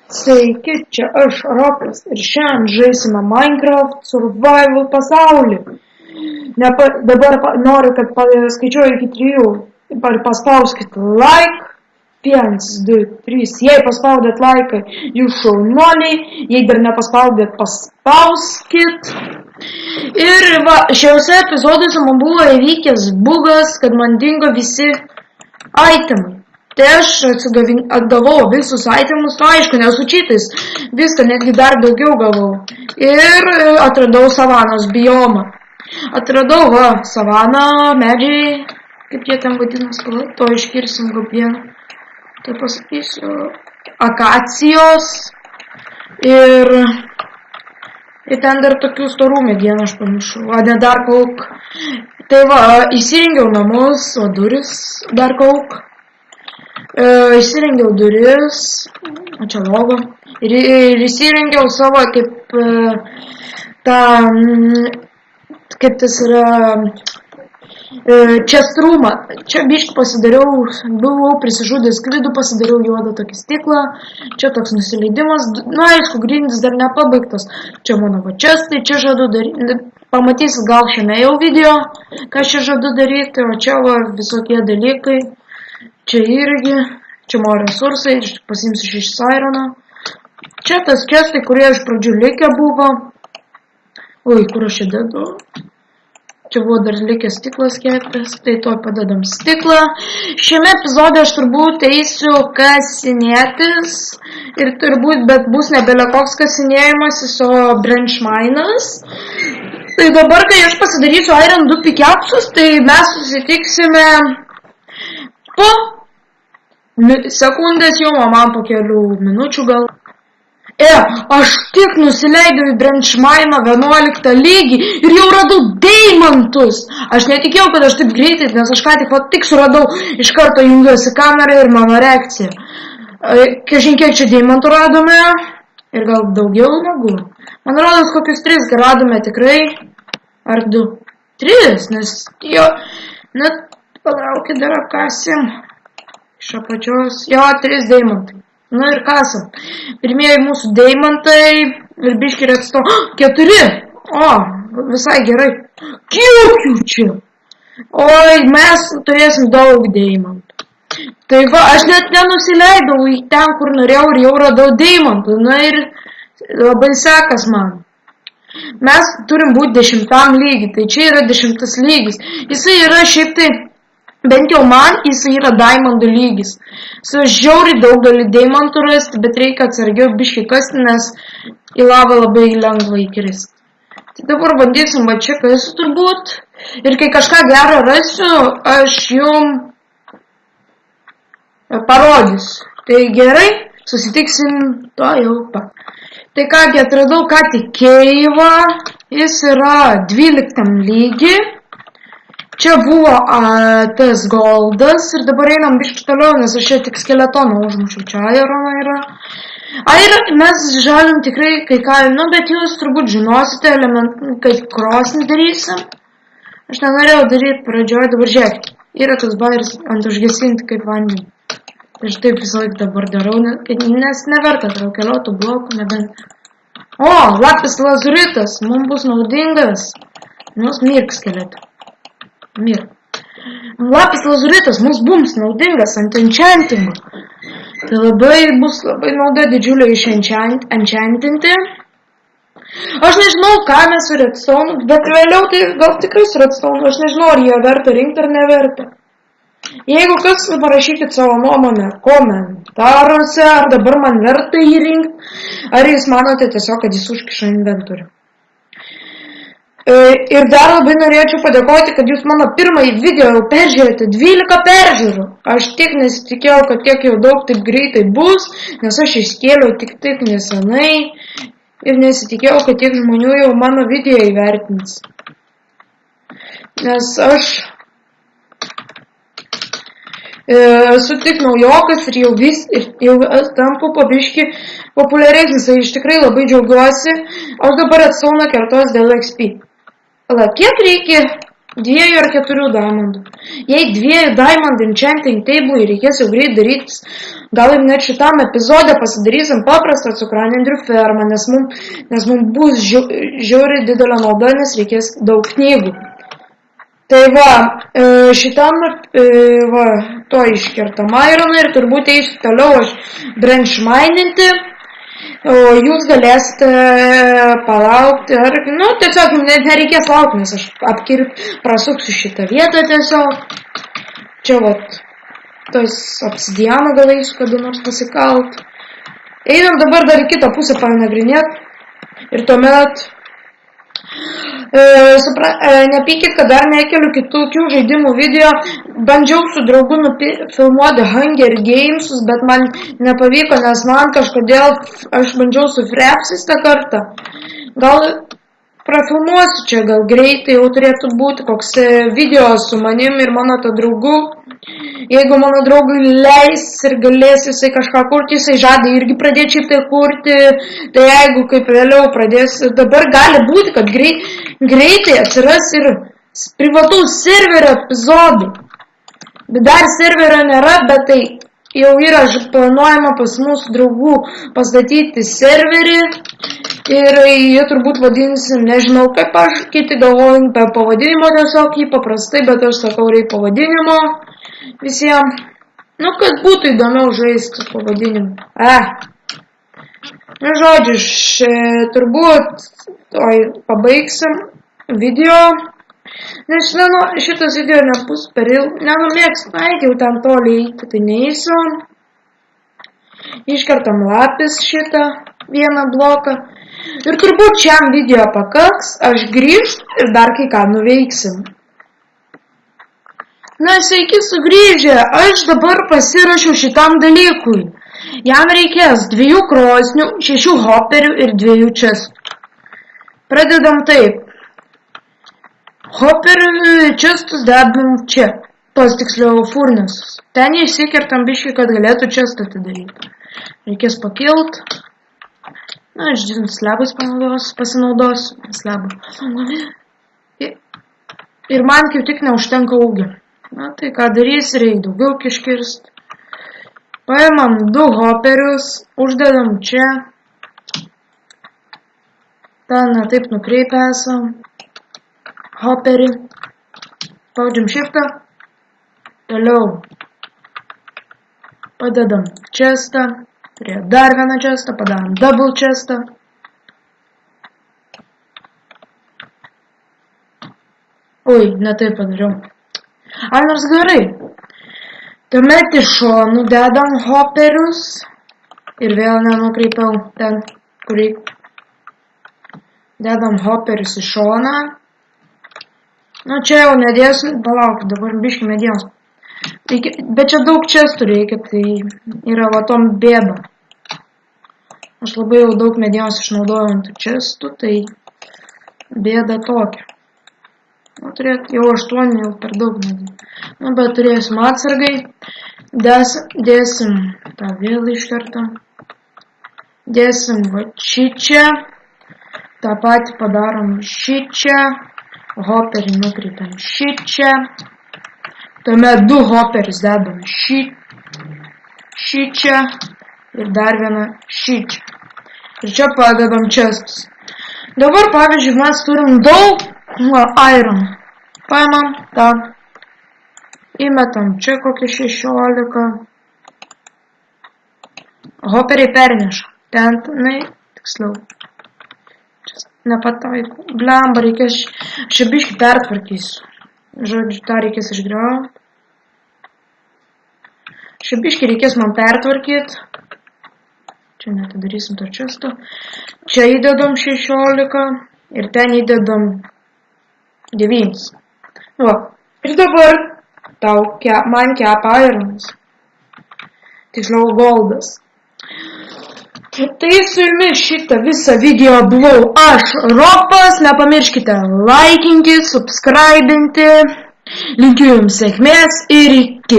Sveiki, čia aš Rokas ir šiandien žaisime Minecraft Survival pasaulį. Dabar noriu, kad skaičiuoju iki 3 ir paspauskite like. 1, 2, 3. Jei paspaudėt laiką, jūs šaunuoliai. Jei dar nepaspaudėt, paspauskit. Ir va, šiuose epizoduose man buvo įvykęs bugas, kad man dingo visi itemai. Tai aš atgavau visus itemus, aišku, nesu čytais, viską netgi dar daugiau gavau. Ir atradau savanos biomą. Atradau, va, savaną, medžiai, kaip jie ten vadinas, to iškirsim gobieną. Tai pasakysiu, akacijos ir ten dar tokių storų medieną aš pamiršau, Dark Oak. Tai va, įsirengiau namus, o duris Dark Oak. Įsirengiau duris, čia lova, ir įsirengiau savo kaip tas yra chest roomą. Čia biškį pasidariau, buvau prisižudęs skridų, pasidariau juodą tokį stiklą, čia toks nusileidimas, aišku, grindys dar nepabaigtos, čia mano va chestai, čia žadu daryti, pamatysit gal šiame jau video, ką čia žadu daryti, o čia va visokie dalykai. Čia irgi, čia mano resursai, pasiimsiu 6 irono. Čia tas chestai, kurie iš pradžių likę buvo. Oi, kur aš čia dedu? Čia buvo dar likęs stiklas kiektas, tai to padedam stiklą. Šiame epizode aš turbūt eisiu kasinėtis. Ir turbūt, bet bus nebele koks kasinėjimasis, o branch minas. Tai dabar, kai aš pasidarysiu iron 2 pickaxus, tai mes susitiksime po sekundės jau, man po kelių minučių gal. Aš tik nusileidau į branch mine 11 lygį ir jau radau deimantus. Aš netikėjau, kad aš taip greitai, nes aš ką tik suradau, iš karto jungiuosi kamerą ir mano reakcija. Kažin kiek čia deimantų radome ir gal daugiau negu. Man rodos, kokius 3 radome tikrai. Ar 2? 3, nes jo, net palaukit dar apkasim. Iš apačios, jo, 3 deimantai. Ir kasam. Pirmieji mūsų deimantai ir biški redstone. 4! O, visai gerai. Kiek jų čia? Oi, mes turėsim daug deimantų. Tai va, aš net nenusileidau į ten, kur norėjau ir jau radau deimantų. Ir labai sekas man. Mes turim būti 10 lygį, tai čia yra 10 lygis. Jisai yra šiaip tai, bent jau man, jisai yra diamondų lygis. Su žiauriai daug gali deimantų rasti, bet reikia atsargiau biškį kasti, nes į lavą labai lengva įkristi. Tai dabar bandysim, va čia kasiu turbūt. Ir kai kažką gerą rasiu, aš jum parodysiu. Tai gerai, susitiksim to jau pat. Tai kągi, atradau ką tik keivą, jis yra 12 lygį. Čia buvo tas goldas ir dabar einam biškį toliau, nes aš čia tik skeletoną užmušiau, čia irono yra. Mes žalim tikrai kai ką, bet jūs turbūt žinosite, kad krosnį darysim. Aš nenorėjau daryti pradžioje, dabar žiūrėk, yra toks bairis ant užgesinti kaip vandenį. Aš taip visą laiką dabar darau, nes neverta traukeliuotų blokų, nebent. O, lapis lazuritas, mums bus naudingas. Mirk skeletą. Mir. Lapis lazuritas mums bus naudingas ant enchantingo. Tai bus labai nauda didžiulė iš enchantinti. Aš nežinau, ką mes su redstone, bet vėliau tai gal tikrai su redstone. Aš nežinau, ar jie verta rinkti ar neverta. Jeigu kas, parašykit savo nuomonę komentaruose, ar dabar man verta jį rinkti, ar jūs manote tiesiog, kad jis užkiša inventorių. Ir dar labai norėčiau padėkoti, kad jūs mano pirmąjį video jau peržiūrėte 12 peržiūrų. Aš tik nesitikėjau, kad tiek jau daug taip greitai bus, nes aš iškėliau tik nesenai ir nesitikėjau, kad tiek žmonių jau mano video įvertins. Nes aš esu tik naujokas ir jau tampu pabiškį populiaresnis, tai iš tikrai labai džiaugiuosi. Aš dabar atsauna kertos dėl XP. Kiek reikia 2 ar 4 diamondų. Jei 2 diamond enchanting table reikės jau greit daryti, gal ir net šitam epizode pasidarysim paprastą cukranendrių fermą, nes mums bus žiauriai didelė nauda, nes reikės daug knygų. Tai va, šitam to iškertam ironą ir turbūt eisiu toliau aš branch mininti. O jūs galėsite palaukti, ar, tiesiog net nereikės laukti, nes aš prasuksiu šitą vietą tiesiog. Čia vat, tos obsidianą gal eisiu kada nors pasikalt. Einam dabar dar į kitą pusę panagrinėt ir tuomet nepykit, kad dar nekeliu kitokių žaidimų video. Bandžiau su draugu filmuoti Hunger Gamesus, bet man nepavyko, nes man kažkodėl aš bandžiau su Frapsais tą kartą. Gal prafilmuosiu čia, gal greitai jau turėtų būti koks video su manim ir mano to draugu. Jeigu mano draugui leis ir galės jisai kažką kurti, jisai žada irgi pradėti šiaip tai kurti, tai jeigu kaip vėliau pradės, dabar gali būti, kad greitai atsiras ir privataus serverio epizodai. Bet dar serverio nėra, bet tai jau yra planuojama pas mūsų draugų pastatyti serverį ir jie turbūt vadinsim, nežinau kaip aš, kiti galvojam apie pavadinimo tiesiog jį paprastai, bet aš sakau reikia pavadinimo visiems. Kad būtų įdomiau žaisti su pavadinimu. Žodžiu, turbūt pabaigsim video. Nes šitas video nebus per ilgas, nenumėgs, jau ten toli eiti, tai neįsiu. Iškertam lapis šitą vieną bloką. Ir turbūt šiam video pakaks, aš grįžtu ir dar kai ką nuveiksim. Sveiki sugrįžę, aš dabar pasirašiau šitam dalykui. Jam reikės 2 krosnių, 6 hoperių ir 2 čestų. Pradedam taip. Hoperių čestus dedam čia, tiksliau furnesus. Ten įsikertam biškį, kad galėtų čestą atidaryti. Reikės pakilt. Aš slebus pasinaudosiu. Ir man kaip tik neužtenka ūgio. Tai ką darys, reikia daugiau iškirst. Paimam 2 hoperius, uždedam čia. Ten taip nukreipę esam. Hoperį. Spaudžiam shiftą. Toliau. Padedam čestą. Prie dar vieną čestą. Padarom double čestą. Oi, ne taip padariau. Nors gerai. Tuomet iš šonų dedam hoperius. Ir vėl nenukreipiau ten, kur reikia. Dedam hoperius į šoną. Čia jau nedėsiu, palaukit, dabar biškį medienos. Bet čia daug čestų reikia, tai yra va tom bėda. Aš labai jau daug medienos išnaudojau ant čestų, tai bėda tokia. Jau 8, jau per daug medienos. Bet turėsim atsargai. Dėsim tą vėl iškertą. Dėsim va šičia. tą patį padarom šičia, hoperį nukreipiam šičia, tuomet du hoperius dedam šičia ir dar vieną šičia. Ir čia padedam čestus. Dabar, pavyzdžiui, mes turim daug iron. Paimam tą, įmetam čia kokį 16. Hoperiai perneša. Ten, tiksliau. Nepataikau. Blemba, reikės, čia biškį pertvarkysiu. Žodžiu, tą reikės išgriauti. Čia biškį reikės man pertvarkyti. Čia netadarysim to često. Čia įdedam 16 ir ten įdedam 9. Va. Ir dabar man kepa ironas. Tiksliau goldas. Tai su jumis šitą visą video buvau aš, Ropas. Nepamirškite laikinti, subscribinti. Linkiu jums sėkmės ir iki.